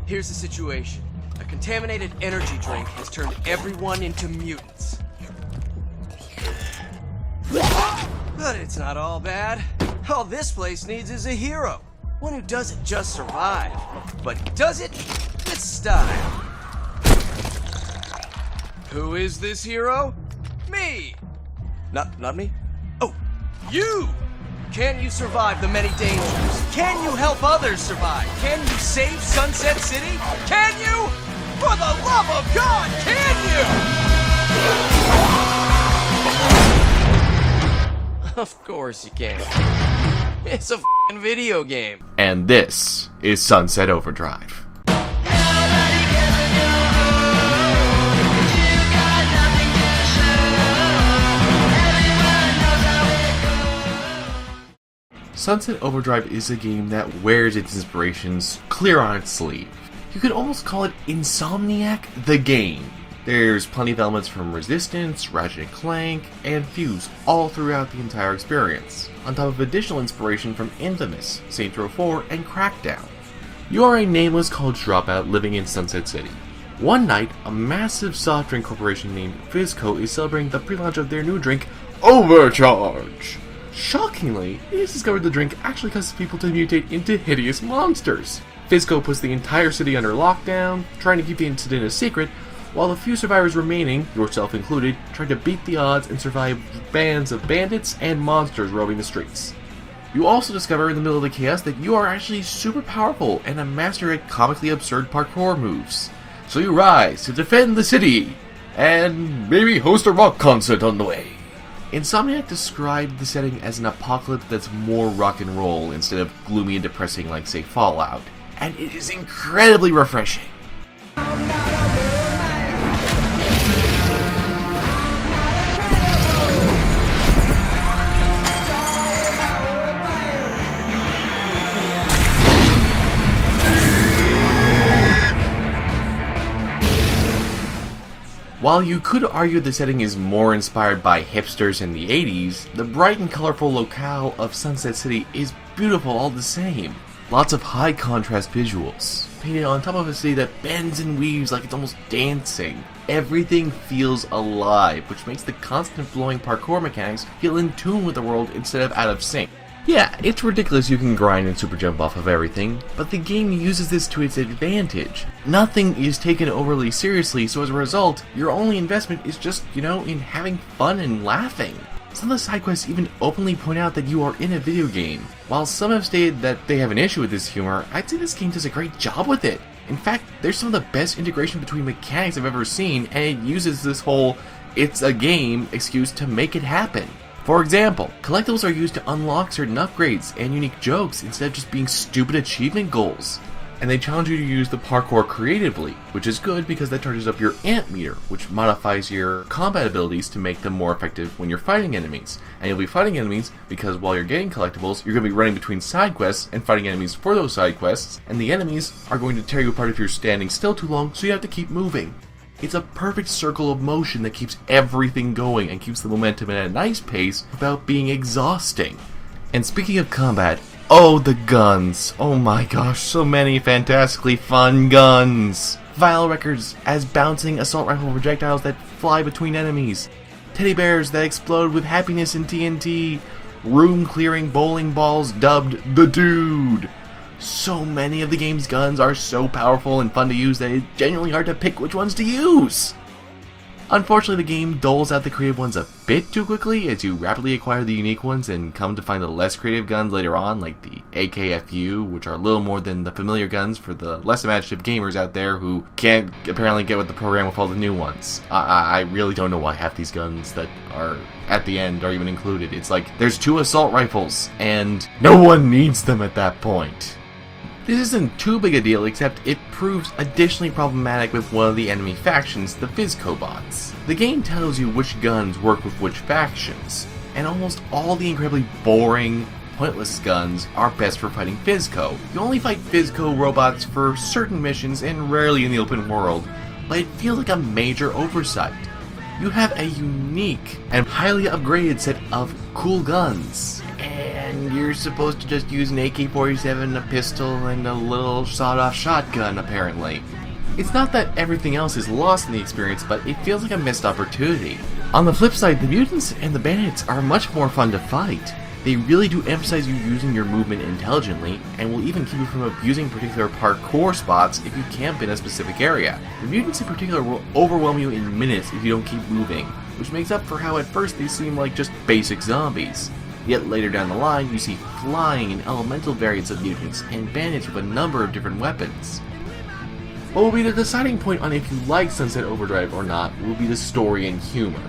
Here's the situation. A contaminated energy drink has turned everyone into mutants. But it's not all bad. All this place needs is a hero. One who doesn't just survive, but does it with style. Who is this hero? Me! Not me? Oh, you! Can you survive the many dangers? Can you help others survive? Can you save Sunset City? Can you? For the love of God, can you? Of course you can. It's a f***ing video game. And this is Sunset Overdrive. Sunset Overdrive is a game that wears its inspirations clear on its sleeve. You could almost call it Insomniac the game. There's plenty of elements from Resistance, Ratchet Clank, and Fuse all throughout the entire experience, on top of additional inspiration from Infamous, Saints Row 4, and Crackdown. You are a nameless college dropout living in Sunset City. One night, a massive soft drink corporation named Fizco is celebrating the pre-launch of their new drink, Overcharge. Shockingly, it is discovered the drink actually causes people to mutate into hideous monsters. Fizco puts the entire city under lockdown, trying to keep the incident a secret, while the few survivors remaining, yourself included, try to beat the odds and survive bands of bandits and monsters roaming the streets. You also discover in the middle of the chaos that you are actually super powerful and a master at comically absurd parkour moves. So you rise to defend the city, and maybe host a rock concert on the way. Insomniac described the setting as an apocalypse that's more rock and roll instead of gloomy and depressing like, say, Fallout. And it is incredibly refreshing. While you could argue the setting is more inspired by hipsters in the 80s, the bright and colorful locale of Sunset City is beautiful all the same. Lots of high contrast visuals, painted on top of a city that bends and weaves like it's almost dancing. Everything feels alive, which makes the constant flowing parkour mechanics feel in tune with the world instead of out of sync. Yeah, it's ridiculous you can grind and super jump off of everything, but the game uses this to its advantage. Nothing is taken overly seriously, so as a result, your only investment is just, in having fun and laughing. Some of the side quests even openly point out that you are in a video game. While some have stated that they have an issue with this humor, I'd say this game does a great job with it. In fact, there's some of the best integration between mechanics I've ever seen, and it uses this whole "it's a game" excuse to make it happen. For example, collectibles are used to unlock certain upgrades and unique jokes instead of just being stupid achievement goals. And they challenge you to use the parkour creatively, which is good because that charges up your amp meter, which modifies your combat abilities to make them more effective when you're fighting enemies. And you'll be fighting enemies because while you're getting collectibles, you're going to be running between side quests and fighting enemies for those side quests, and the enemies are going to tear you apart if you're standing still too long, so you have to keep moving. It's a perfect circle of motion that keeps everything going and keeps the momentum at a nice pace without being exhausting. And speaking of combat, oh, the guns. Oh my gosh, so many fantastically fun guns. Vinyl records as bouncing assault rifle projectiles that fly between enemies. Teddy bears that explode with happiness and TNT. Room clearing bowling balls dubbed the Dude. So many of the game's guns are so powerful and fun to use that it's genuinely hard to pick which ones to use. Unfortunately, the game doles out the creative ones a bit too quickly as you rapidly acquire the unique ones and come to find the less creative guns later on, like the AKFU, which are a little more than the familiar guns for the less imaginative gamers out there who can't apparently get with the program with all the new ones. I really don't know why half these guns that are at the end are even included. It's like there's 2 assault rifles and no one needs them at that point. This isn't too big a deal, except it proves additionally problematic with one of the enemy factions, the Fizco bots. The game tells you which guns work with which factions, and almost all the incredibly boring, pointless guns are best for fighting Fizco. You only fight Fizco robots for certain missions and rarely in the open world, but it feels like a major oversight. You have a unique and highly upgraded set of cool guns. And you're supposed to just use an AK-47, a pistol, and a little sawed-off shotgun, apparently. It's not that everything else is lost in the experience, but it feels like a missed opportunity. On the flip side, the mutants and the bandits are much more fun to fight. They really do emphasize you using your movement intelligently, and will even keep you from abusing particular parkour spots if you camp in a specific area. The mutants in particular will overwhelm you in minutes if you don't keep moving, which makes up for how at first they seem like just basic zombies. Yet later down the line, you see flying and elemental variants of mutants, and bandits with a number of different weapons. What will be the deciding point on if you like Sunset Overdrive or not will be the story and humor.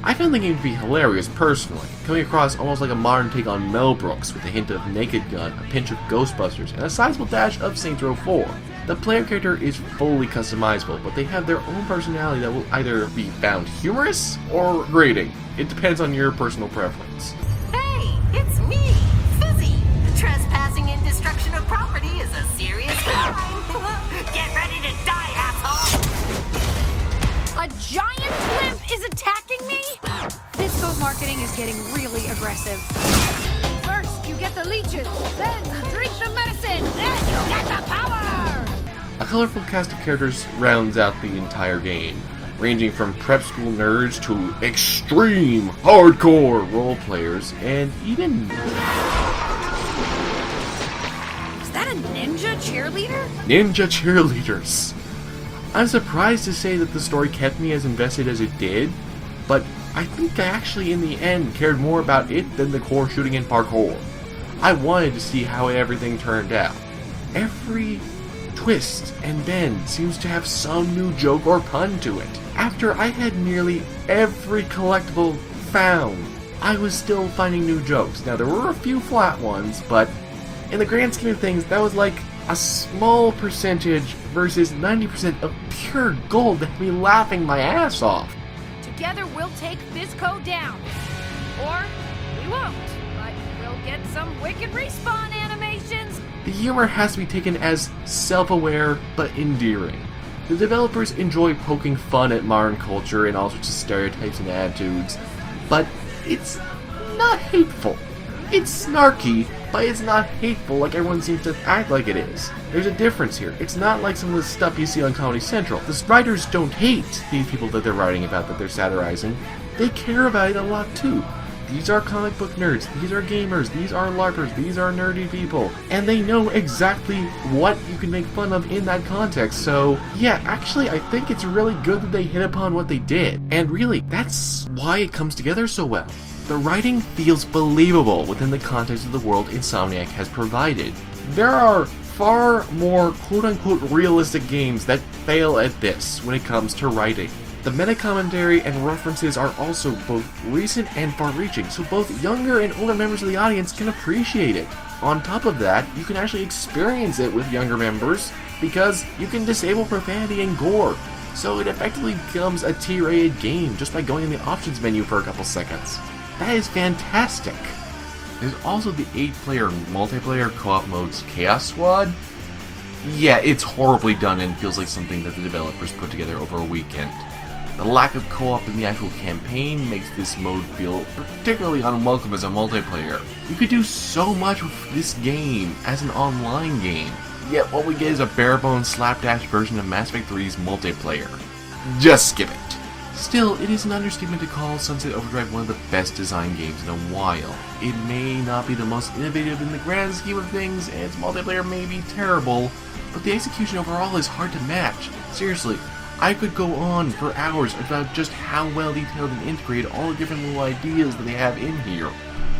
I found the game to be hilarious personally, coming across almost like a modern take on Mel Brooks with a hint of Naked Gun, a pinch of Ghostbusters, and a sizable dash of Saints Row 4. The player character is fully customizable, but they have their own personality that will either be found humorous or grating. It depends on your personal preference. Hey, it's me, Fuzzy. Trespassing and destruction of property is a serious crime. Get ready to die, asshole! A giant blimp is attacking me? This code marketing is getting really aggressive. First, you get the leeches, then drink the medicine, then you get the power! A colorful cast of characters rounds out the entire game, ranging from prep school nerds to extreme hardcore role players, and even... Is that a ninja cheerleader? ninja cheerleaders. I'm surprised to say that the story kept me as invested as it did, but I think I actually in the end cared more about it than the core shooting and parkour. I wanted to see how everything turned out. Every twist and bend seems to have some new joke or pun to it. After I had nearly every collectible found, I was still finding new jokes. Now there were a few flat ones, but in the grand scheme of things, that was like a small percentage versus 90% of pure gold that had me laughing my ass off. Together we'll take this code down. Or we won't, but we'll get some wicked respawn animations. The humor has to be taken as self-aware but endearing. The developers enjoy poking fun at modern culture and all sorts of stereotypes and attitudes, but it's not hateful. It's snarky, but it's not hateful like everyone seems to act like it is. There's a difference here. It's not like some of the stuff you see on Comedy Central. The writers don't hate these people that they're writing about, that they're satirizing. They care about it a lot too. These are comic book nerds, these are gamers, these are LARPers, these are nerdy people. And they know exactly what you can make fun of in that context, so yeah, actually I think it's really good that they hit upon what they did. And really, that's why it comes together so well. The writing feels believable within the context of the world Insomniac has provided. There are far more quote-unquote realistic games that fail at this when it comes to writing. The meta-commentary and references are also both recent and far-reaching, so both younger and older members of the audience can appreciate it. On top of that, you can actually experience it with younger members, because you can disable Profanity and Gore, so it effectively becomes a T-rated game just by going in the options menu for a couple seconds. That is fantastic! There's also the 8-player multiplayer co-op mode's Chaos Squad. Yeah, it's horribly done and feels like something that the developers put together over a weekend. The lack of co-op in the actual campaign makes this mode feel particularly unwelcome as a multiplayer. You could do so much with this game as an online game, yet what we get is a bare-bones slapdash version of Mass Effect 3's multiplayer. Just skip it. Still, it is an understatement to call Sunset Overdrive one of the best designed games in a while. It may not be the most innovative in the grand scheme of things, and its multiplayer may be terrible, but the execution overall is hard to match. Seriously, I could go on for hours about just how well detailed and integrated all the different little ideas that they have in here.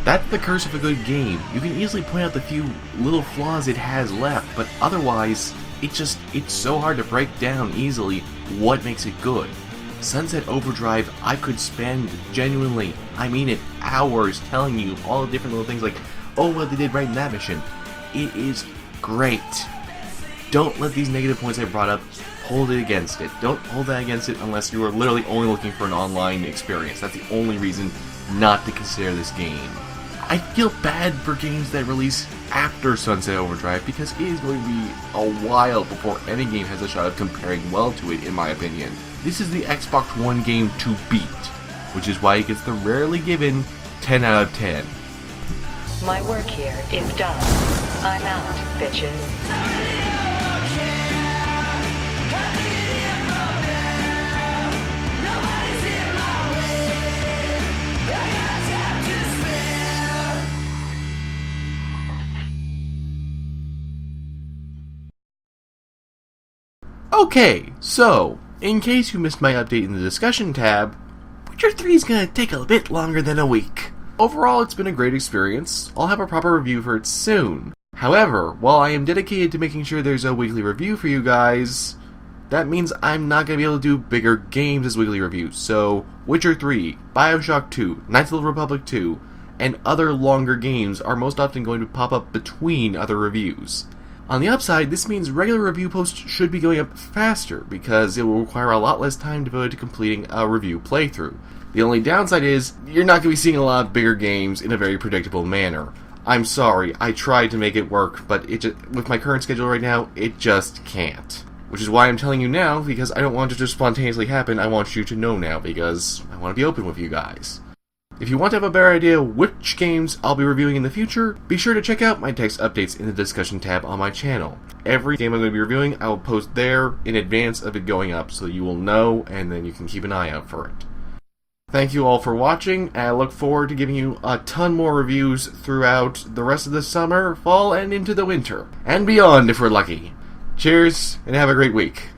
That's the curse of a good game. You can easily point out the few little flaws it has left, but otherwise, it's so hard to break down easily what makes it good. Sunset Overdrive, I could spend genuinely, I mean it, hours telling you all the different little things like, oh, what they did right in that mission. It is great. Don't let these negative points I brought up hold it against it. Don't hold that against it unless you are literally only looking for an online experience. That's the only reason not to consider this game. I feel bad for games that release after Sunset Overdrive because it is going to be a while before any game has a shot of comparing well to it, in my opinion. This is the Xbox One game to beat, which is why it gets the rarely given 10 out of 10. My work here is done. I'm out, bitches. Okay, so, in case you missed my update in the discussion tab, Witcher 3 is gonna take a bit longer than a week. Overall, it's been a great experience. I'll have a proper review for it soon. However, while I am dedicated to making sure there's a weekly review for you guys, that means I'm not gonna be able to do bigger games as weekly reviews. So, Witcher 3, Bioshock 2, Knights of the Republic 2, and other longer games are most often going to pop up between other reviews. On the upside, this means regular review posts should be going up faster, because it will require a lot less time devoted to completing a review playthrough. The only downside is, you're not going to be seeing a lot of bigger games in a very predictable manner. I'm sorry, I tried to make it work, but with my current schedule right now, it just can't. Which is why I'm telling you now, because I don't want it to just spontaneously happen. I want you to know now, because I want to be open with you guys. If you want to have a better idea which games I'll be reviewing in the future, be sure to check out my text updates in the discussion tab on my channel. Every game I'm going to be reviewing, I will post there in advance of it going up, so you will know, and then you can keep an eye out for it. Thank you all for watching, and I look forward to giving you a ton more reviews throughout the rest of the summer, fall, and into the winter. And beyond if we're lucky. Cheers, and have a great week.